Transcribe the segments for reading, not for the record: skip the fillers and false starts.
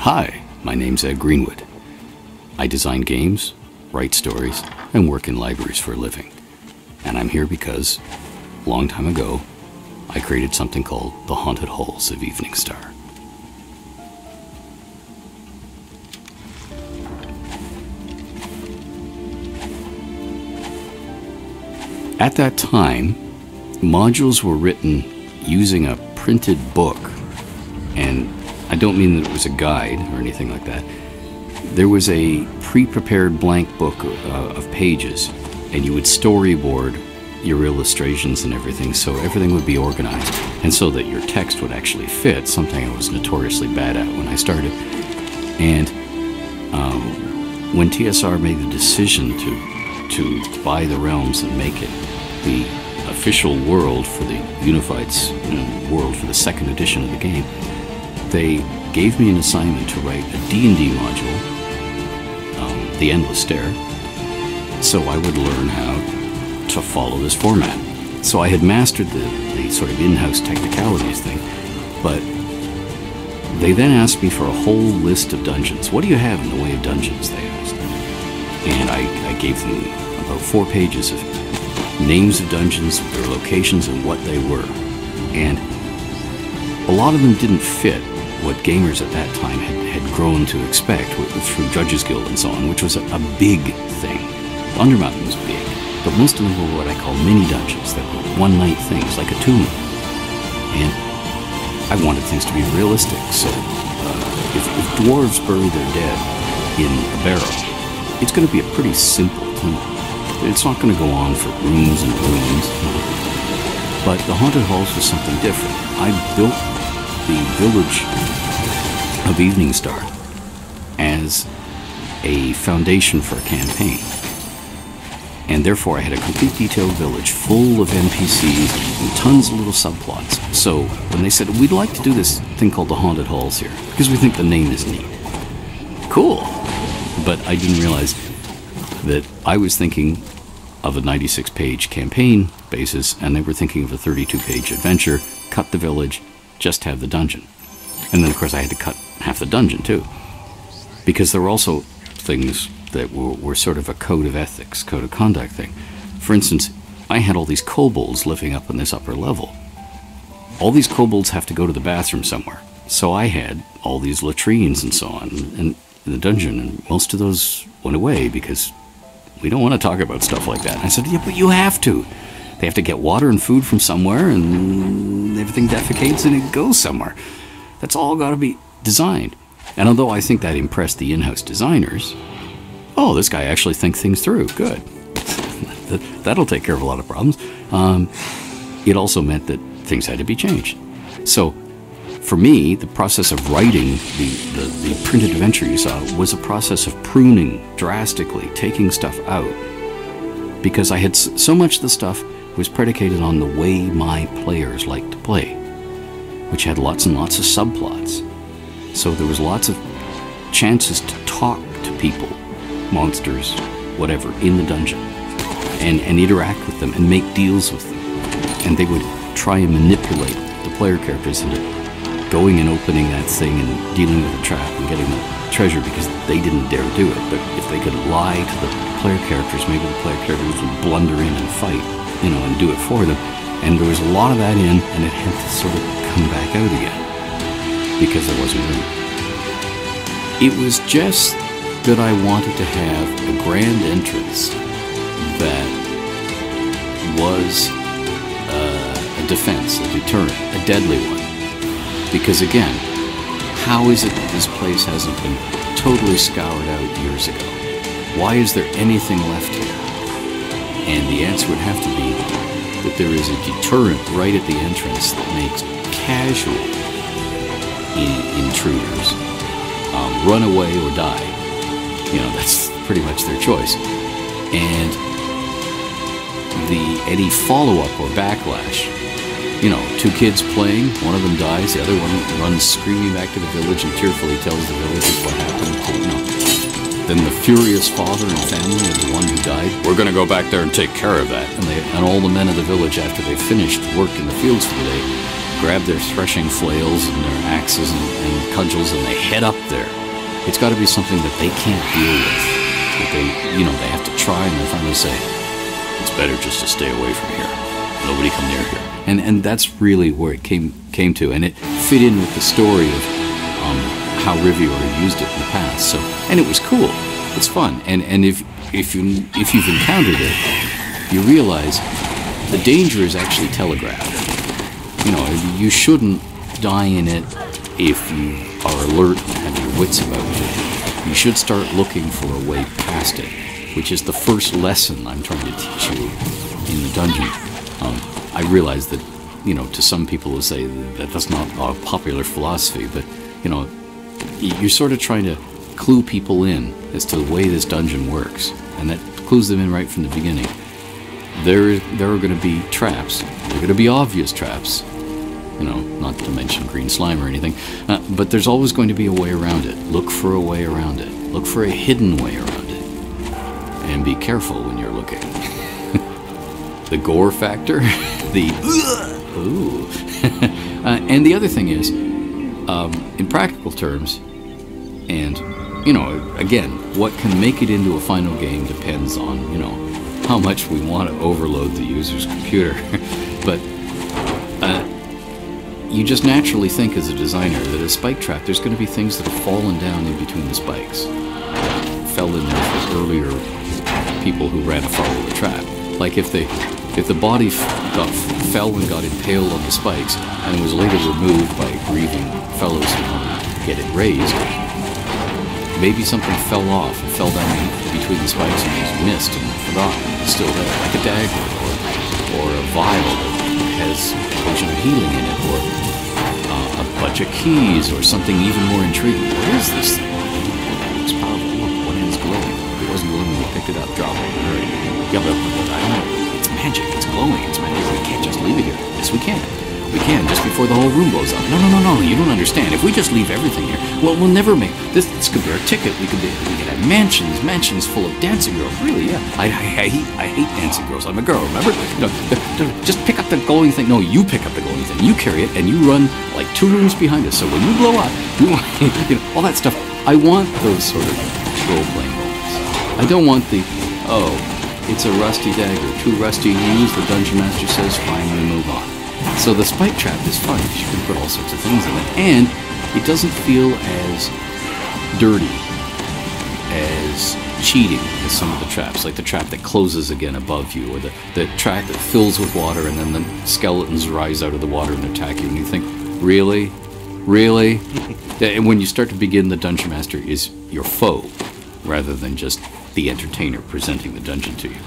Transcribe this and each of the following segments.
Hi, my name's Ed Greenwood. I design games, write stories, and work in libraries for a living. And I'm here because, a long time ago, I created something called The Haunted Halls of Evening Star. At that time, modules were written using a printed book, and I don't mean that it was a guide or anything like that. There was a pre-prepared blank book of pages, and you would storyboard your illustrations and everything, so everything would be organized, and so that your text would actually fit, something I was notoriously bad at when I started. And when TSR made the decision to buy the realms and make it the official world for the unified world for the second edition of the game, they gave me an assignment to write a D&D module, The Endless Stair, so I would learn how to follow this format. So I had mastered the sort of in-house technicalities thing, but they then asked me for a whole list of dungeons. What do you have in the way of dungeons, they asked. And I gave them about 4 pages of names of dungeons, their locations, and what they were. And a lot of them didn't fit what gamers at that time had grown to expect through Judges Guild and so on, which was a big thing. Undermountain was big, but most of them were what I call mini dungeons, that were one-night things, like a tomb. And I wanted things to be realistic, so if dwarves bury their dead in a barrow, it's going to be a pretty simple tomb. It's not going to go on for rooms and rooms. But the Haunted Halls was something different. I built the village of Evening Star as a foundation for a campaign. And therefore I had a complete detailed village full of NPCs and tons of little subplots. So when they said, we'd like to do this thing called the Haunted Halls here, because we think the name is neat. Cool. But I didn't realize that I was thinking of a 96-page campaign basis, and they were thinking of a 32-page adventure, cut the village, just have the dungeon. And then, of course, I had to cut half the dungeon, too. Because there were also things that were sort of a code of ethics, code of conduct thing. For instance, I had all these kobolds living up on this upper level. All these kobolds have to go to the bathroom somewhere. So I had all these latrines and so on in the dungeon, and most of those went away because we don't want to talk about stuff like that. And I said, yeah, but you have to. They have to get water and food from somewhere, and everything defecates and it goes somewhere. That's all got to be designed. And although I think that impressed the in-house designers, oh, this guy actually thinks things through. Good. That'll take care of a lot of problems. It also meant that things had to be changed. So for me, the process of writing the printed adventure you saw was a process of pruning drastically, taking stuff out, because I had so much of the stuff was predicated on the way my players liked to play, which had lots and lots of subplots. So there was lots of chances to talk to people, monsters, whatever, in the dungeon, and interact with them and make deals with them. And they would try and manipulate the player characters into going and opening that thing and dealing with the trap and getting the treasure because they didn't dare do it. But if they could lie to the player characters, maybe the player characters would blunder in and fight, and do it for them. And there was a lot of that in, and it had to sort of come back out again because there wasn't room. It was just that I wanted to have a grand entrance that was a defense, a deterrent, a deadly one. Because again, how is it that this place hasn't been totally scoured out years ago? Why is there anything left here? And the answer would have to be that there is a deterrent right at the entrance that makes casual intruders run away or die. That's pretty much their choice. And any follow-up or backlash, 2 kids playing, one of them dies, the other one runs screaming back to the village and tearfully tells the villagers what happened. Then the furious father and family of the one who died, we're going to go back there and take care of that. And all the men of the village, after they finished work in the fields for the day, grab their threshing flails and their axes and cudgels, and they head up there. It's got to be something that they can't deal with. That they have to try, and they finally say, it's better just to stay away from here. Nobody come near here. And that's really where it came to, and it fit in with the story of how Riviera used it in the past. So, and it was cool. It's fun, and if you've encountered it, you realize the danger is actually telegraphed. You know, you shouldn't die in it if you are alert and have your wits about you. You should start looking for a way past it, which is the first lesson I'm trying to teach you in the dungeon. I realize that, you know, to some people who say that that's not a popular philosophy, but, you know, you're sort of trying to clue people in as to the way this dungeon works, and that clues them in right from the beginning. There are going to be traps. There are going to be obvious traps, you know, not to mention green slime or anything, but there's always going to be a way around it. Look for a way around it. Look for a hidden way around it. And be careful when you're looking. The gore factor, the ooh. And the other thing is, in practical terms, and, you know, again, what can make it into a final game depends on, you know, how much we want to overload the user's computer. But you just naturally think as a designer that a spike trap, there's going to be things that have fallen down in between the spikes. Fell in there for earlier people who ran afoul of the trap. Like if the body fell and got impaled on the spikes and was later removed by grieving fellows who wanted to get it raised, maybe something fell off and fell down between the spikes and was missed and forgotten. It's still there, like a dagger or a vial that has a potion of healing in it, or a bunch of keys, or something even more intriguing. What is this thing? It looks powerful. Look, one end's glowing. It wasn't glowing when we picked it up. Drop it. Right. Yeah, but I don't know. It's magic. It's glowing. It's magic. We can't just leave it here. Yes, we can. We can, just before the whole room blows up. No, you don't understand. If we just leave everything here, well, we'll never make... This could be our ticket. We could have mansions full of dancing girls. Really, yeah. I hate dancing girls. I'm a girl, remember? No, just pick up the glowing thing. No, you pick up the glowing thing. You carry it, and you run like 2 rooms behind us. So when you blow up, you know, all that stuff. I want those sort of role-playing moments. I don't want the, oh, it's a rusty dagger. Too rusty to use, the Dungeon Master says, fine, we move on. So the spike trap is fun because you can put all sorts of things in it, and it doesn't feel as dirty, as cheating as some of the traps, like the trap that closes again above you, or the trap that fills with water and then the skeletons rise out of the water and attack you, and you think, really? Really? And when you start to begin, the Dungeon Master is your foe, rather than just the entertainer presenting the dungeon to you.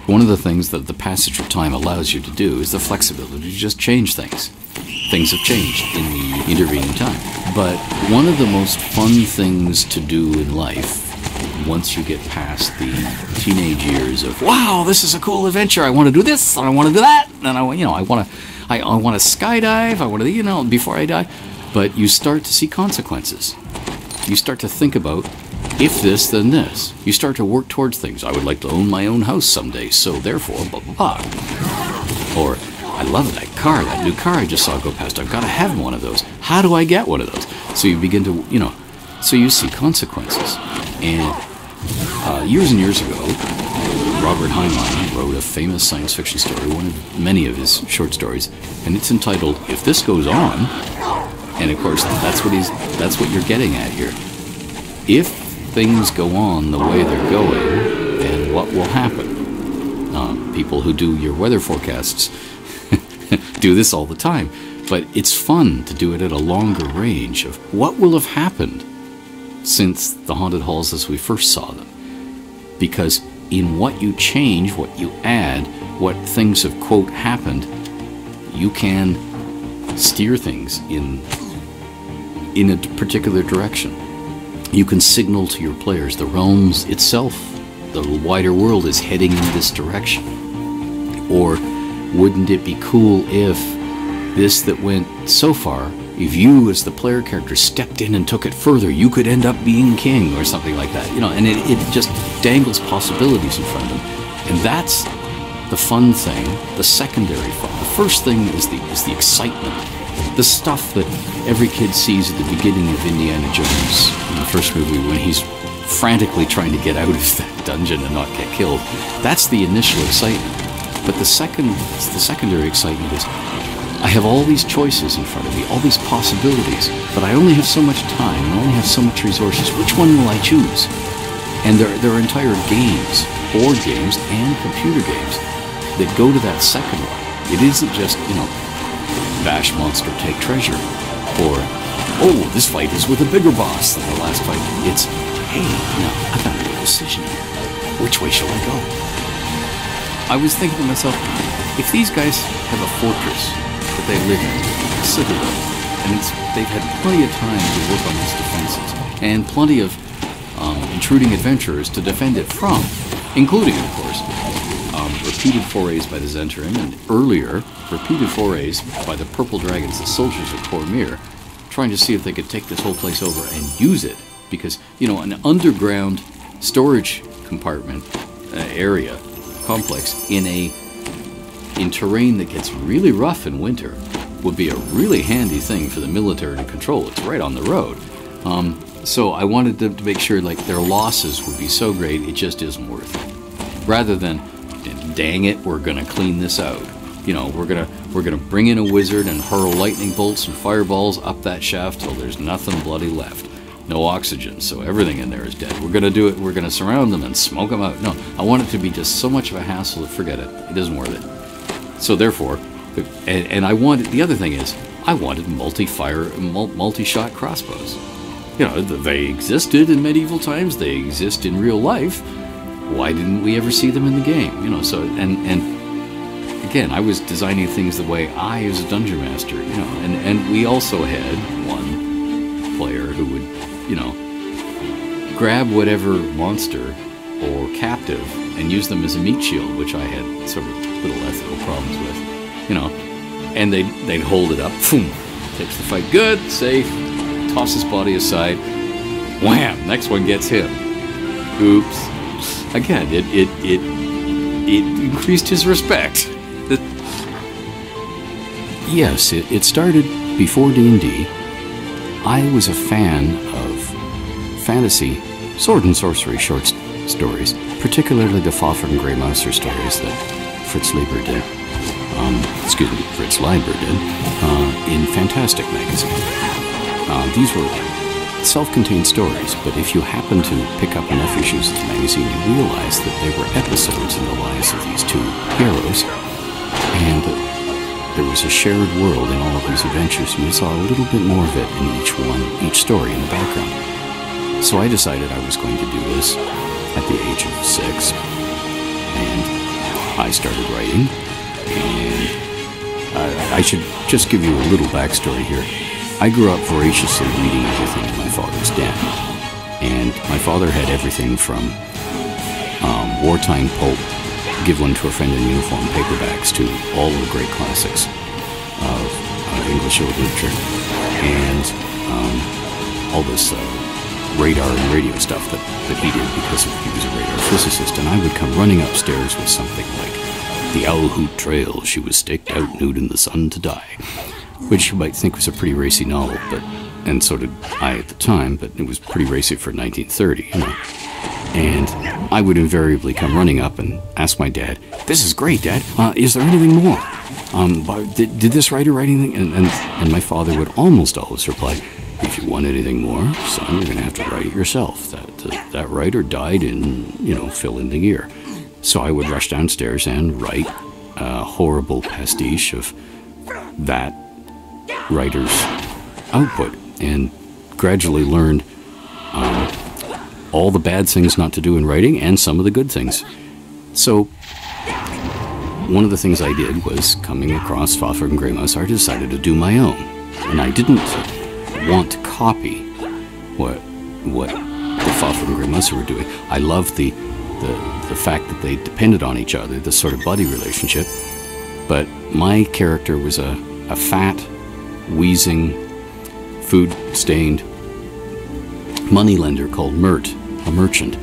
One of the things that the passage of time allows you to do is the flexibility to just change things. Things have changed in the intervening time. But one of the most fun things to do in life, once you get past the teenage years of, wow, this is a cool adventure, I want to do this, and I want to do that, and I want to skydive, I want to, you know, before I die. But you start to see consequences. You start to think about, if this, then this. You start to work towards things. I would like to own my own house someday, so therefore, blah, blah, blah. Or, I love that car, that new car I just saw go past. I've got to have one of those. How do I get one of those? So you begin to, you know, so you see consequences. And years and years ago, Robert Heinlein wrote a famous science fiction story, one of many of his short stories, and it's entitled, If This Goes On. And of course, that's what you're getting at here. If things go on the way they're going, then what will happen? People who do your weather forecasts do this all the time, but it's fun to do it at a longer range of what will have happened since the haunted halls as we first saw them. Because in what you change, what you add, what things have, quote, happened, you can steer things in a particular direction. You can signal to your players the realms itself, the wider world is heading in this direction. Or wouldn't it be cool if this that went so far, if you as the player character stepped in and took it further, you could end up being king or something like that. You know, and it just dangles possibilities in front of them. And that's the fun thing, the secondary fun. The first thing is the excitement, the stuff that every kid sees at the beginning of Indiana Jones in the first movie when he's frantically trying to get out of that dungeon and not get killed. That's the initial excitement. But the secondary excitement is, I have all these choices in front of me, all these possibilities, but I only have so much time, I only have so much resources. Which one will I choose? And there are entire games, board games and computer games, that go to that second one. It isn't just, bash monster, take treasure, or, oh, this fight is with a bigger boss than the last fight. It's, hey, I've got to make a decision here. Which way shall I go? I was thinking to myself, if these guys have a fortress that they live in, a citadel, and they've had plenty of time to work on these defenses, and plenty of intruding adventurers to defend it from, including, of course, repeated forays by the Zentarim, and earlier, repeated forays by the Purple Dragons, the soldiers of Cormyr, trying to see if they could take this whole place over and use it, because, an underground storage compartment area, complex, in terrain that gets really rough in winter, would be a really handy thing for the military to control. It's right on the road. So I wanted to make sure their losses would be so great it just isn't worth it. Rather than, dang it, we're gonna clean this out. We're gonna bring in a wizard and hurl lightning bolts and fireballs up that shaft till there's nothing bloody left. No oxygen, so everything in there is dead. We're gonna do it, we're gonna surround them and smoke them out. No, I want it to be just so much of a hassle that forget it. It isn't worth it. So therefore, and I wanted, the other thing is, I wanted multi-shot crossbows. They existed in medieval times, they exist in real life. Why didn't we ever see them in the game? And again, I was designing things the way I, as a dungeon master, and we also had one player who would, grab whatever monster or captive and use them as a meat shield, which I had sort of little ethical problems with, and they'd hold it up, boom, takes the fight, good, safe, toss his body aside, wham, next one gets him. Oops. Again, it increased his respect. Yes, it started before D&D. I was a fan of fantasy, sword and sorcery short stories, particularly the Fafhrd and Grey Mouser stories that Fritz Leiber did. Fritz Leiber did, in Fantastic magazine. These were self-contained stories, but if you happen to pick up enough issues of the magazine, you realize that they were episodes in the lives of these two heroes, and there was a shared world in all of these adventures, and you saw a little bit more of it in each story in the background. So I decided I was going to do this at the age of 6, and I started writing, and I should just give you a little backstory here. I grew up voraciously reading everything in my father's den, and my father had everything from wartime pulp, Give One to a Friend in Uniform paperbacks, to all of the great classics of English literature, and all this radar and radio stuff that he did because he was a radar physicist. And I would come running upstairs with something like The Owl Hoot Trail, She Was Staked Out Nude in the Sun to Die, which you might think was a pretty racy novel, and so did I at the time, but it was pretty racy for 1930, And I would invariably come running up and ask my dad, "This is great, Dad. Is there anything more? Did this writer write anything?" And my father would almost always reply, "If you want anything more, son, you're going to have to write it yourself. That writer died in, fill in the year." So I would rush downstairs and write a horrible pastiche of that writer's output, and gradually learned all the bad things not to do in writing and some of the good things. So one of the things I did was, coming across Fafhrd and Grey Mouser, I decided to do my own. And I didn't want to copy what the Fafhrd and Grey Mouser were doing. I loved the fact that they depended on each other, this sort of buddy relationship. But my character was a fat, wheezing, food-stained moneylender called Mert, a merchant,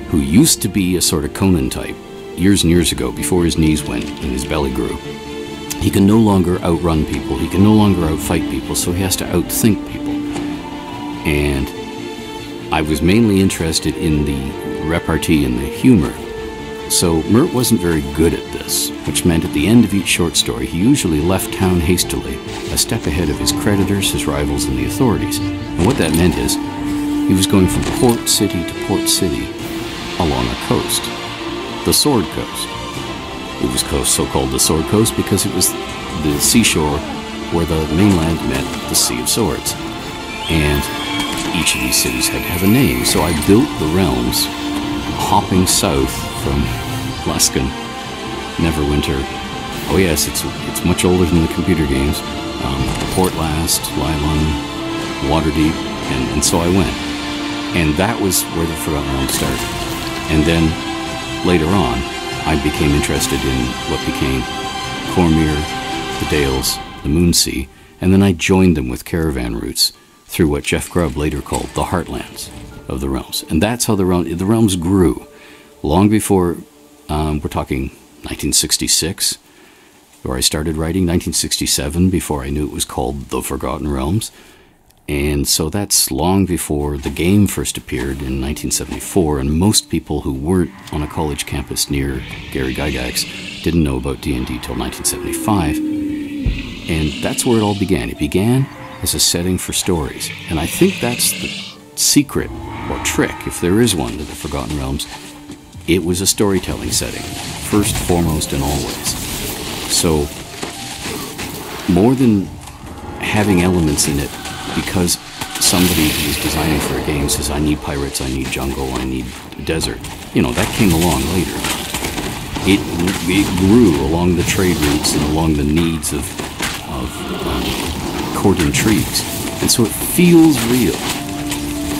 who used to be a sort of Conan type, years and years ago, before his knees went and his belly grew, he can no longer outrun people, he can no longer outfight people, so he has to outthink people. And I was mainly interested in the repartee and the humor. So Mert wasn't very good at this, which meant at the end of each short story, he usually left town hastily, a step ahead of his creditors, his rivals, and the authorities. And what that meant is, he was going from port city to port city along a coast, the Sword Coast. It was so-called the Sword Coast because it was the seashore where the mainland met the Sea of Swords. And each of these cities had to have a name, so I built the realms, hopping south from Luskan, Neverwinter. Oh yes, it's much older than the computer games. Portlast, Lylon, Waterdeep, and so I went. And that was where the Forgotten Realms started. And then, later on, I became interested in what became Cormyr, the Dales, the Moonsea, and then I joined them with caravan routes through what Jeff Grubb later called the Heartlands of the Realms. And that's how the realms grew. Long before, we're talking 1966, where I started writing, 1967, before I knew it was called The Forgotten Realms. And so that's long before the game first appeared in 1974, and most people who weren't on a college campus near Gary Gygax didn't know about D&D till 1975. And that's where it all began. It began as a setting for stories. And I think that's the secret, or trick, if there is one, to the Forgotten Realms. It was a storytelling setting, first, foremost, and always. So, more than having elements in it, because somebody who was designing for a game says, I need pirates, I need jungle, I need desert. You know, that came along later. It grew along the trade routes and along the needs of court intrigues. And so it feels real.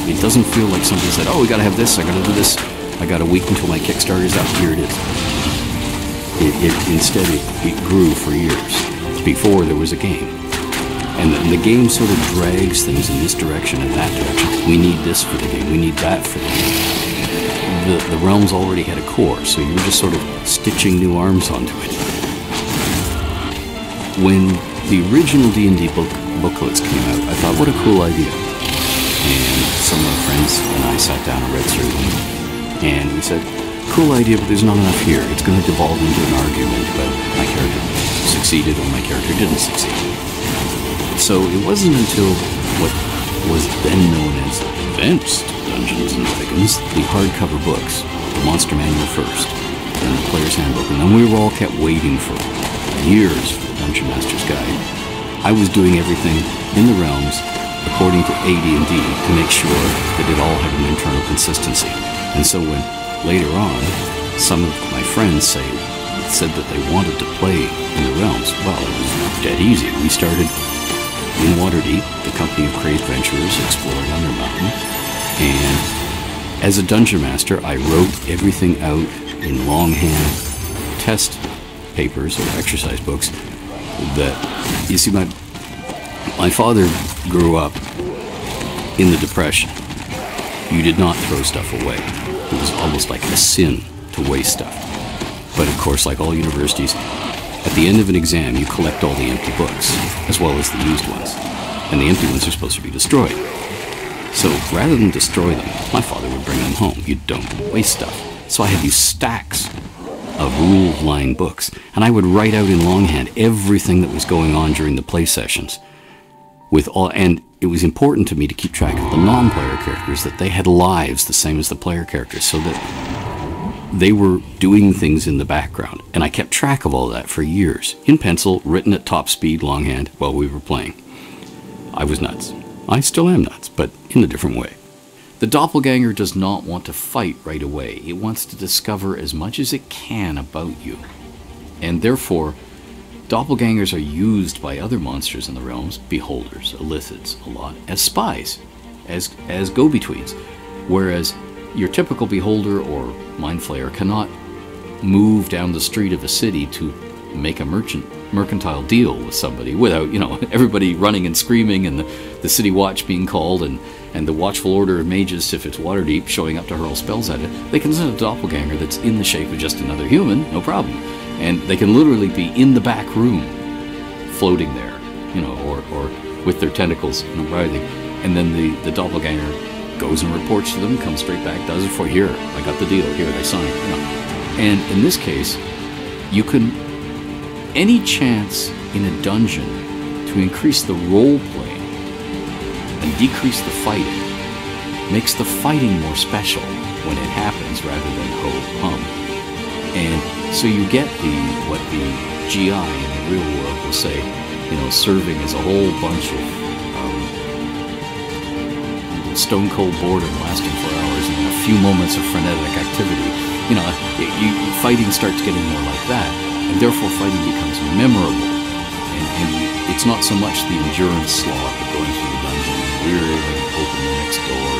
It doesn't feel like somebody said, oh, we gotta have this, I gotta do this, I got a week until my Kickstarter's out, here it is. Instead, it grew for years, before there was a game. And the game sort of drags things in this direction and that direction. We need this for the game, we need that for the game. The realms already had a core, so you were just sort of stitching new arms onto it. When the original D&D booklets came out, I thought, what a cool idea. And some of my friends and I sat down and read through them. And we said, cool idea, but there's not enough here. It's going to devolve into an argument about my character succeeded or my character didn't succeed. So it wasn't until what was then known as Advanced Dungeons & Dragons, the hardcover books, the Monster Manual first, then the Player's Handbook, and then we were all kept waiting for years for the Dungeon Master's Guide. I was doing everything in the realms according to AD&D to make sure that it all had an internal consistency. And so when later on some of my friends said that they wanted to play in the realms, well, it was dead easy. We started in Waterdeep, the company of crazed venturers exploring Undermountain, and as a dungeon master, I wrote everything out in longhand test papers or exercise books. That you see, my father grew up in the Depression. You did not throw stuff away. It was almost like a sin to waste stuff. But of course, like all universities, at the end of an exam, you collect all the empty books, as well as the used ones. And the empty ones are supposed to be destroyed. So rather than destroy them, my father would bring them home. You don't waste stuff. So I had these stacks of rule-lined books, and I would write out in longhand everything that was going on during the play sessions. And it was important to me to keep track of the non-player characters, that they had lives the same as the player characters, so that they were doing things in the background. And I kept track of all that for years, in pencil, written at top speed, longhand, while we were playing. I was nuts. I still am nuts, but in a different way. The doppelganger does not want to fight right away. It wants to discover as much as it can about you. And therefore, doppelgangers are used by other monsters in the realms, beholders, illithids, a lot, as spies, as go-betweens. Whereas your typical beholder or mind flayer cannot move down the street of a city to make a mercantile deal with somebody without, everybody running and screaming and the city watch being called and and the Watchful Order of Mages, if it's Waterdeep, showing up to hurl spells at it, they can send a doppelganger that's in the shape of just another human, no problem. And they can literally be in the back room, floating there, you know, or with their tentacles, you know, writhing. And then the doppelganger goes and reports to them, comes straight back, does it for, here, I got the deal, here, they signed, you know. And in this case, you can, any chance in a dungeon to increase the role playing and decrease the fighting makes the fighting more special when it happens rather than ho-hum. And so you get what the GI in the real world will say, you know, serving as a whole bunch of stone cold boredom lasting for hours and a few moments of frenetic activity. You know, fighting starts getting more like that, and therefore fighting becomes memorable. And it's not so much the endurance slog of going through the dungeon and weird and open the next door